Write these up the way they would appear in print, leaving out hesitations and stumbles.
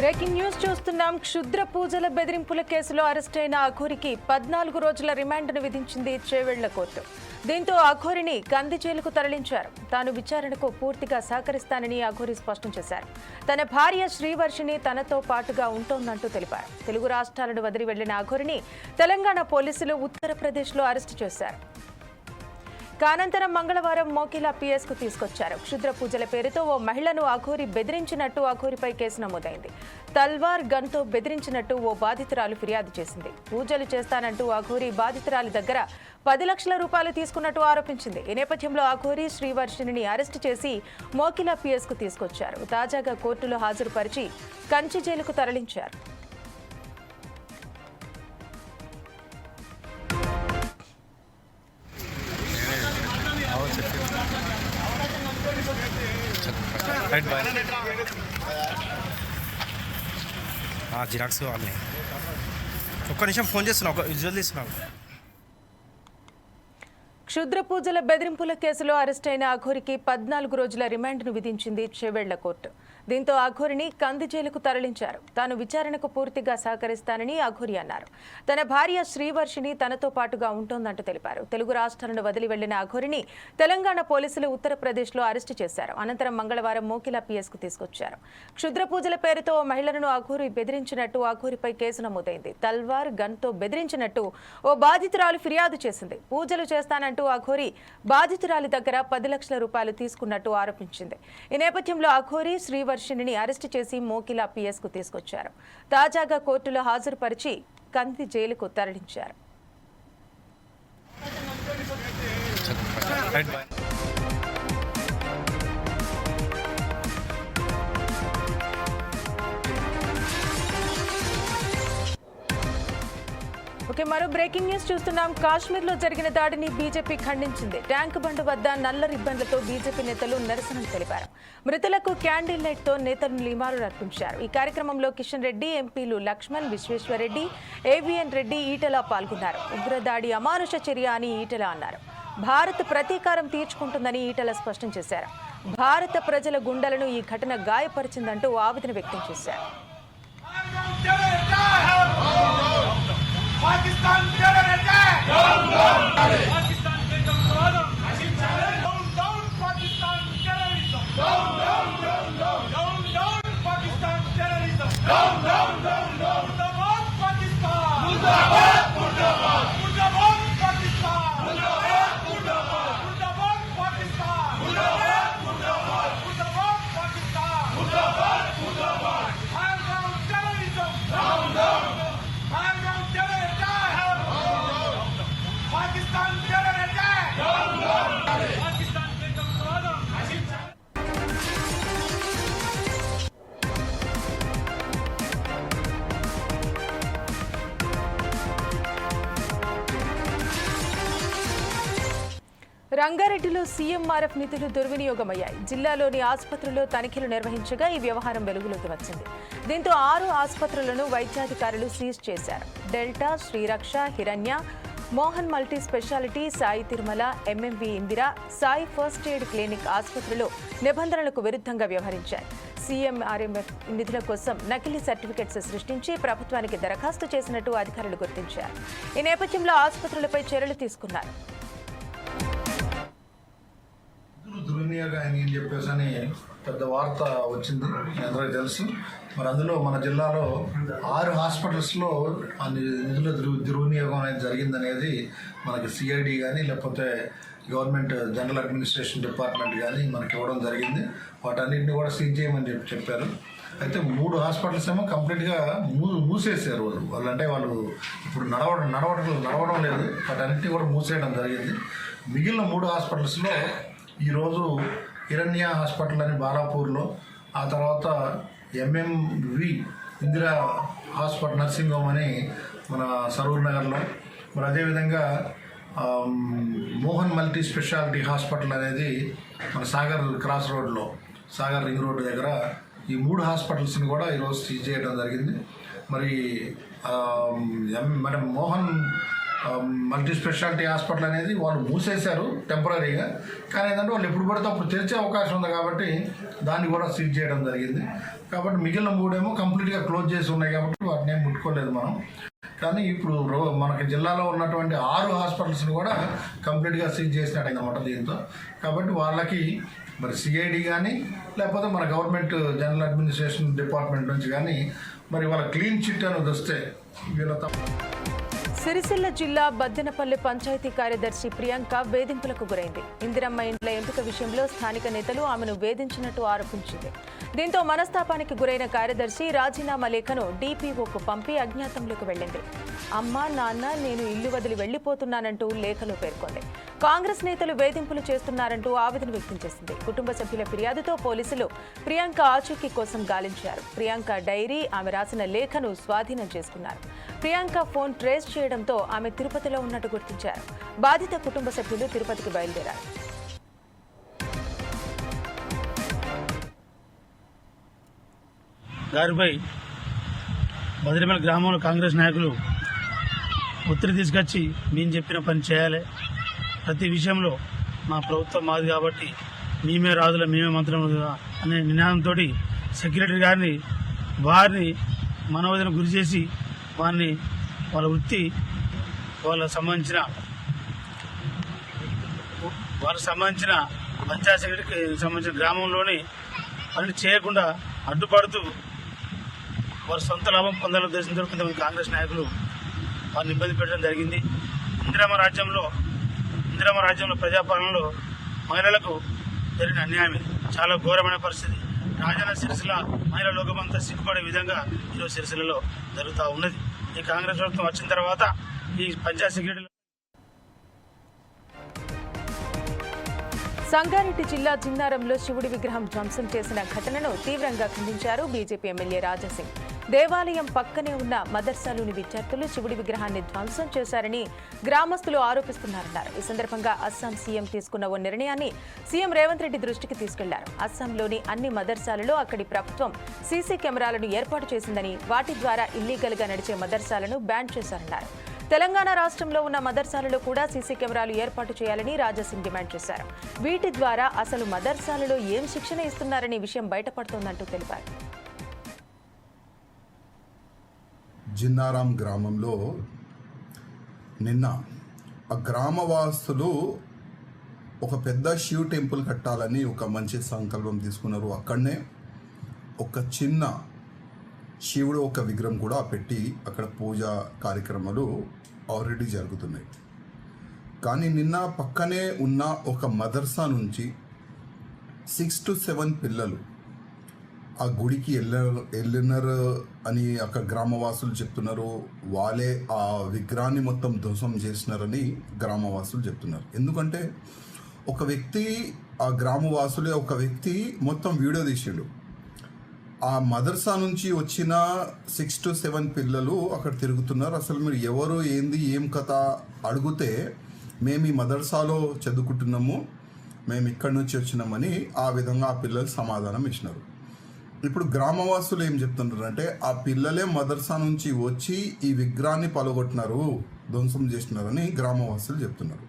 Breaking news చూస్తున్నాం. క్షుద్ర పూజల బెదిరింపుల కేసులో అరెస్ట్ అయిన అఘోరికి 14 రోజుల రిమాండ్ను విధించింది చేవెళ్ల కోర్టు. దీంతో అఘోరిని కంది జైలుకు తరలించారు. తాను విచారణకు పూర్తిగా సహకరిస్తానని అఘోరి స్పష్టం చేశారు. తన భార్య శ్రీవర్షిని తనతో పాటుగా ఉంటోందంటూ తెలిపారు. తెలుగు రాష్ట్రాలను వదిలి వెళ్లిన అఘోరిని తెలంగాణ పోలీసులు ఉత్తరప్రదేశ్లో అరెస్టు చేశారు. అనంతరం మంగళవారం మోకిలా పిఎస్కు తీసుకొచ్చారు. క్షుద్ర పూజల పేరుతో ఓ మహిళను అఘోరి బెదిరించినట్టు అఘోరిపై కేసు నమోదైంది. తల్వార్ గన్తో బెదిరించినట్టు ఓ బాధితురాలు ఫిర్యాదు చేసింది. పూజలు చేస్తానంటూ అఘోరి బాధితురాలి దగ్గర 10 లక్షల రూపాయలు తీసుకున్నట్టు ఆరోపించింది. ఈ నేపథ్యంలో అఘోరి శ్రీవర్షిని అరెస్టు చేసి మోకిలా పిఎస్కు తీసుకొచ్చారు. తాజాగా కోర్టులో హాజరుపరిచి కంచి జైలుకు తరలించారు. జిరాక్స్ వాళ్ళని ఒక్క నిమిషం ఫోన్ చేస్తున్నా, ఒక విజువల్ తీస్తున్నాను. క్షుద్ర పూజల బెదిరింపుల కేసులో అరెస్ట్ అయిన అఘోరికి 14 రోజుల రిమాండ్ను విధించింది చేవెళ్ల కోర్టు. దీంతో అఘోరిని కంది జైలుకు తరలించారు. తాను విచారణకు పూర్తిగా సహకరిస్తానని అఘోరి అన్నారు. తన భార్య శ్రీవర్షిని తనతో పాటుగా ఉంటోందంటూ తెలిపారు. తెలుగు రాష్ట్రాలను వదిలి వెళ్లిన అఘోరిని తెలంగాణ పోలీసులు ఉత్తరప్రదేశ్లో అరెస్టు చేశారు. అనంతరం మంగళవారం మోకిలా పిఎస్కు తీసుకొచ్చారు. క్షుద్ర పూజల పేరుతో ఓ మహిళను అఘోరి బెదిరించినట్టు అఘోరిపై కేసు నమోదైంది. తల్వార్ గన్తో బెదిరించినట్టు ఓ బాధితురాలు ఫిర్యాదు చేసింది. పూజలు చేస్తానంటూ అఘోరి బాధితురాలి దగ్గర 10 లక్షల రూపాయలు తీసుకున్నట్టు ఆరోపించింది. ఈ నేపథ్యంలో అఘోరి శ్రీవర్షిని అరెస్టు చేసి మోకిలా పిఎస్కు తీసుకొచ్చారు. తాజాగా కోర్టులో హాజరుపరిచి కంది జైలుకు తరలించారు. మరో బ్రేకింగ్ న్యూస్ చూస్తున్నాం. కాశ్మీర్లో జరిగిన దాడిని బీజేపీ ఖండించింది. ట్యాంక్ బండ్ వద్ద నల్ల రిబ్బన్లతో బీజేపీ నేతలు నిరసన తెలిపారు. మృతులకు క్యాండిల్ లైట్ తో నేతలు నివాళులు అర్పించారు. ఈ కార్యక్రమంలో కిషన్ రెడ్డి, ఎంపీలు లక్ష్మణ్, విశ్వేశ్వరరెడ్డి, ఏవిఎన్ రెడ్డి, ఈటల పాల్గొన్నారు. ఉగ్రదాడి అమానుష చర్య అని ఈటల అన్నారు. భారత్ ప్రతీకారం తీర్చుకుంటుందని ఈటల స్పష్టం చేశారు. భారత ప్రజల గుండెలను ఈ ఘటన గాయపరిచిందంటూ ఆవేదన వ్యక్తం చేశారు. पाकिस्तान टेररिस्ट है डाउन डाउन पाकिस्तान के दमदारों down down Pakistan terrorism down down down down down Pakistan terrorism down down down मुर्दाबाद पाकिस्तान मुर्दाबाद मुर्दाबाद मुर्दाबाद पाकिस्तान मुर्दाबाद मुर्दाबाद मुर्दाबाद पाकिस्तान मुर्दाबाद मुर्दाबाद मुर्दाबाद पाकिस्तान मुर्दाबाद मुर्दाबाद Pahalgam terrorism down down Pahalgam Pakistan terrorist है पाकिस्तान के दमदारों రంగారెడ్డిలో సీఎంఆర్ఎఫ్ నిధులు దుర్వినియోగమయ్యాయి. జిల్లాలోని ఆసుపత్రుల్లో తనిఖీలు నిర్వహించగా ఈ వ్యవహారం వెలుగులోకి వచ్చింది. దీంతో 6 ఆసుపత్రులను వైద్యాధికారులు సీజ్ చేశారు. డెల్టా, శ్రీరక్ష, హిరణ్య, Mohan multi speciality, Sai Tirumala, MMV Indira, Sai first aid clinic ఆసుపత్రులు నిబంధనలకు విరుద్ధంగా వ్యవహరించాయి. సీఎంఆర్ఎంఎఫ్ నిధుల కోసం నకిలీ సర్టిఫికెట్స్ సృష్టించి ప్రభుత్వానికి దరఖాస్తు చేసినట్టు అధికారులు గుర్తించారు. ఈ నేపథ్యంలో ఆసుపత్రులపై చర్యలు తీసుకున్నారు. దుర్వినియోగం అని చెప్పేసి అని పెద్ద వార్త వచ్చింది, అందరికీ తెలుసు. మరి అందులో మన జిల్లాలో 6 హాస్పిటల్స్లో నిధుల దుర్వినియోగం అనేది జరిగిందనేది మనకి సిఐడి కానీ లేకపోతే గవర్నమెంట్ జనరల్ అడ్మినిస్ట్రేషన్ డిపార్ట్మెంట్ కానీ మనకి ఇవ్వడం జరిగింది. వాటన్నింటినీ కూడా సీజ్ చేయమని చెప్పారు. అయితే 3 హాస్పిటల్స్ ఏమో కంప్లీట్గా మూసేసారు వాళ్ళు. అంటే వాళ్ళు ఇప్పుడు నడవడం లేదు. వాటన్నింటినీ కూడా మూసేయడం జరిగింది. మిగిలిన 3 హాస్పిటల్స్లో ఈరోజు హిరణ్య హాస్పిటల్ అని బాలాపూర్లో, ఆ తర్వాత MMV Indira hospital nursing home అని మన సరూర్ నగర్లో, మరి అదేవిధంగా మోహన్ మల్టీ స్పెషాలిటీ హాస్పిటల్ అనేది మన సాగర్ క్రాస్ రోడ్లో, సాగర్ రింగ్ రోడ్డు దగ్గర ఈ 3 హాస్పిటల్స్ని కూడా ఈరోజు సీజ్ చేయడం జరిగింది. మరి madam Mohan multi speciality hospital అనేది వాళ్ళు మూసేశారు టెంపరీగా. కానీ ఏంటంటే వాళ్ళు ఎప్పుడు పడితే అప్పుడు తెరిచే అవకాశం ఉంది కాబట్టి దాన్ని కూడా సీజ్ చేయడం జరిగింది. కాబట్టి మిగిలిన 3 ఏమో కంప్లీట్గా క్లోజ్ చేసి ఉన్నాయి కాబట్టి వాటిని ఏం ముట్టుకోలేదు మనం. కానీ ఇప్పుడు మనకి జిల్లాలో ఉన్నటువంటి 6 హాస్పిటల్స్ని కూడా కంప్లీట్గా సీజ్ చేసినట్టు అన్నమాట దీంతో. కాబట్టి వాళ్ళకి మరి సిఐడి కానీ లేకపోతే మన గవర్నమెంట్ జనరల్ అడ్మినిస్ట్రేషన్ డిపార్ట్మెంట్ నుంచి కానీ మరి వాళ్ళ క్లీన్ చిట్ అనేది వస్తే వీళ్ళ సిరిసిల్ల జిల్లా బద్దెనపల్లి పంచాయతీ కార్యదర్శి ప్రియాంక వేధింపులకు గురైంది. ఇందిరమ్మ ఇంట్ల ఎంపిక విషయంలో స్థానిక నేతలు ఆమెను వేధించినట్టు ఆరోపించింది. దీంతో మనస్తాపానికి గురైన కార్యదర్శి రాజీనామా లేఖను డీపీఓకు పంపి అజ్ఞాతంలోకి వెళ్లింది. అమ్మ నాన్న నేను ఇల్లు వదిలి వెళ్లిపోతున్నానంటూ లేఖలో పేర్కొంది. కాంగ్రెస్ నేతలు వేధింపులు చేస్తున్నారంటూ ఆవేదన వ్యక్తం చేసింది. కుటుంబ సభ్యుల ఫిర్యాదుతో పోలీసులు ప్రియాంక ఆచూకీ కోసం గాలించారు. ప్రియాంక డైరీ, ఆమె రాసిన లేఖను స్వాధీనం చేసుకున్నారు. ప్రియాంక ఫోన్ ట్రేస్ చేయడంతో ఆమె తిరుపతిలో ఉన్నట్టు గుర్తించారు. బాధిత కుటుంబ సభ్యులు తిరుపతికి బయలుదేరారు. గారిపై బదిరిపల్లి గ్రామంలో కాంగ్రెస్ నాయకులు ఒత్తిడి తీసుకొచ్చి మేము చెప్పిన పని చేయాలి, ప్రతి విషయంలో మా ప్రభుత్వం మాది కాబట్టి మేమే రాజుల మేమే మంత్రులు అనే నినాదంతో సెక్రటరీ గారిని వారిని మనోవేదన గురి చేసి వారిని వాళ్ళ వృత్తి వాళ్ళకు సంబంధించిన పంచాయత్ సెక్రటరీకి సంబంధించిన గ్రామంలోని పని చేయకుండా అడ్డుపడుతూ వారి సొంత లాభం పొందాలని ఉద్దేశంతో కొంతమంది కాంగ్రెస్ నాయకులు వారిని ఇబ్బంది పెట్టడం జరిగింది. ఇందిరమ్మ రాజ్యంలో ప్రజాపాలనలో మహిళలకు జరిగిన అన్యాయం చాలా ఘోరమైన పరిస్థితి. రాజన్న సిరిసిల్ల మహిళా లోకమంతా సిగ్గుపడే విధంగా ఈరోజు సిరిసిల్లలో జరుగుతూ ఉన్నది. ఈ కాంగ్రెస్ ప్రభుత్వం వచ్చిన తర్వాత ఈ పంచాయత్ సెక్రటరీ సంగారెడ్డి జిల్లా జిన్నారంలో శివుడి విగ్రహం ధ్వంసం చేసిన ఘటనను తీవ్రంగా ఖండించారు బీజేపీ ఎమ్మెల్యే రాజాసింగ్. దేవాలయం పక్కనే ఉన్న మదర్సాలోని విద్యార్థులు శివుడి విగ్రహాన్ని ధ్వంసం చేశారని గ్రామస్తులు ఆరోపిస్తున్నారన్నారు. ఈ సందర్భంగా అస్సాం సీఎం తీసుకున్న ఓ నిర్ణయాన్ని సీఎం రేవంత్ రెడ్డి దృష్టికి తీసుకెళ్లారు. అస్సాంలోని అన్ని మదర్సాలలో అక్కడి ప్రభుత్వం సీసీ కెమెరాలను ఏర్పాటు చేసిందని, వాటి ద్వారా ఇల్లీగల్ గా నడిచే మదర్సాలను బ్యాన్ చేశారన్నారు. తెలంగాణ రాష్ట్రంలో ఉన్న మదర్సాలలో కూడా సీసీ కెమెరాలు ఏర్పాటు చేయాలని రాజాసింగ్ డిమాండ్ చేశారు. వీటి ద్వారా అసలు మదర్సాలలో ఏం శిక్షణ ఇస్తున్నారనే విషయం బయటపడుతోందంటూ తెలిపారు. జిన్నారాం గ్రామంలో నిన్న ఆ గ్రామవాసులు ఒక పెద్ద శివ్ టెంపుల్ కట్టాలని ఒక మంచి సంకల్పం తీసుకున్నారు. అక్కడనే ఒక చిన్న శివుడు ఒక విగ్రహం కూడా పెట్టి అక్కడ పూజా కార్యక్రమాలు ఆల్రెడీ జరుగుతున్నాయి. కానీ నిన్న పక్కనే ఉన్న ఒక మదర్సా నుంచి 6 to 7 పిల్లలు ఆ గుడికి వెళ్ళినారు అని అక్కడ గ్రామవాసులు చెప్తున్నారు. వాళ్ళే ఆ విగ్రహాన్ని మొత్తం ధ్వంసం చేసినారని గ్రామవాసులు చెప్తున్నారు. ఎందుకంటే ఒక వ్యక్తి, ఆ గ్రామవాసులే ఒక వ్యక్తి మొత్తం వీడియో తీసిండు. ఆ మదర్సా నుంచి వచ్చిన 6 to 7 పిల్లలు అక్కడ తిరుగుతున్నారు. అసలు మీరు ఎవరు, ఏంది, ఏం కథ అడిగితే మేము ఈ మదర్సాలో చదువుకుంటున్నాము, మేము ఇక్కడి నుంచి వచ్చినామని ఆ విధంగా ఆ పిల్లలు సమాధానం ఇచ్చినారు. ఇప్పుడు గ్రామవాసులు ఏం చెప్తున్నారంటే ఆ పిల్లలే మదర్సా నుంచి వచ్చి ఈ విగ్రహాన్ని పలగొట్టినారు, ధ్వంసం చేసినారని గ్రామవాసులు చెప్తున్నారు.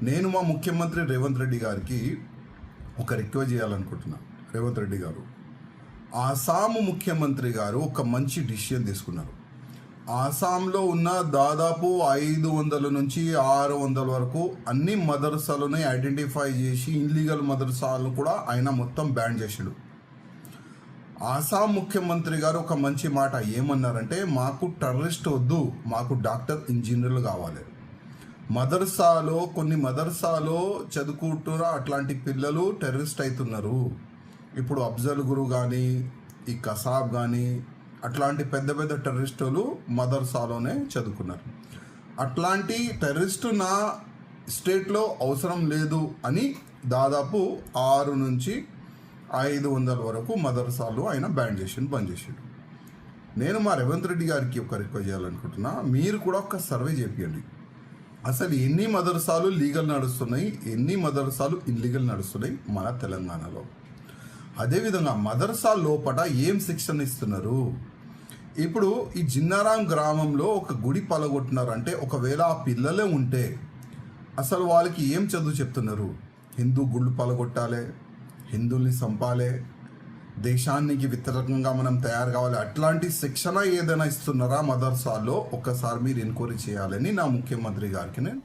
నేను మా ముఖ్యమంత్రి రేవంత్ రెడ్డి గారికి ఒక రిక్వెస్ట్ చేయాలనుకుంటున్నాను. రేవంత్ రెడ్డి గారు, ఆసాము ముఖ్యమంత్రి గారు ఒక మంచి డిసిషన్ తీసుకున్నారు. ఆసాంలో ఉన్న దాదాపు 500 నుంచి 600 వరకు అన్ని మదర్సాలని ఐడెంటిఫై చేసి ఇన్లీగల్ మదర్సాలను కూడా ఆయన మొత్తం బ్యాన్ చేసాడు. ఆసాం ముఖ్యమంత్రి గారు ఒక మంచి మాట ఏమన్నారంటే, మాకు టెర్రరిస్ట్ వద్దు, మాకు డాక్టర్, ఇంజనీర్లు కావాలి. కొన్ని మదర్సాలో చదువుకుంటున్న అట్లాంటి పిల్లలు టెర్రరిస్ట్ అవుతున్నారు. ఇప్పుడు అఫ్జల్ గురు కానీ, ఈ కసాబ్ కానీ అట్లాంటి పెద్ద పెద్ద టెర్రరిస్టులు మదర్సాలోనే చదువుకున్నారు. అట్లాంటి టెర్రరిస్టు నా స్టేట్లో అవసరం లేదు అని దాదాపు 6 నుంచి 500 వరకు మదర్సాలు ఆయన బంద్ చేసాడు. నేను మా రేవంత్ రెడ్డి గారికి ఒక రిక్వెస్ట్ చేయాలనుకుంటున్నా, మీరు కూడా ఒక సర్వే చేయండి. అసలు ఎన్ని మదర్సాలు లీగల్ నడుస్తున్నాయి, ఎన్ని మదర్సాలు ఇల్లీగల్ నడుస్తున్నాయి మన తెలంగాణలో. అదేవిధంగా మదర్సా లోపల ఏం శిక్షణ ఇస్తున్నారు, ఇప్పుడు ఈ జిన్నారాం గ్రామంలో ఒక గుడి పలగొట్టినారంటే ఒకవేళ ఆ పిల్లలే ఉంటే అసలు వాళ్ళకి ఏం చదువు చెప్తున్నారు? హిందూ గుళ్ళు పలగొట్టాలి, హిందువుల్ని చంపాలి, దేశానికి వ్యతిరేకంగా మనం తయారు కావాలి, అట్లాంటి శిక్షణ ఏదైనా ఇస్తున్నారా మదర్సాల్లో? ఒక్కసారి మీరు ఎంక్వైరీ చేయాలని నా ముఖ్యమంత్రి గారికి నేను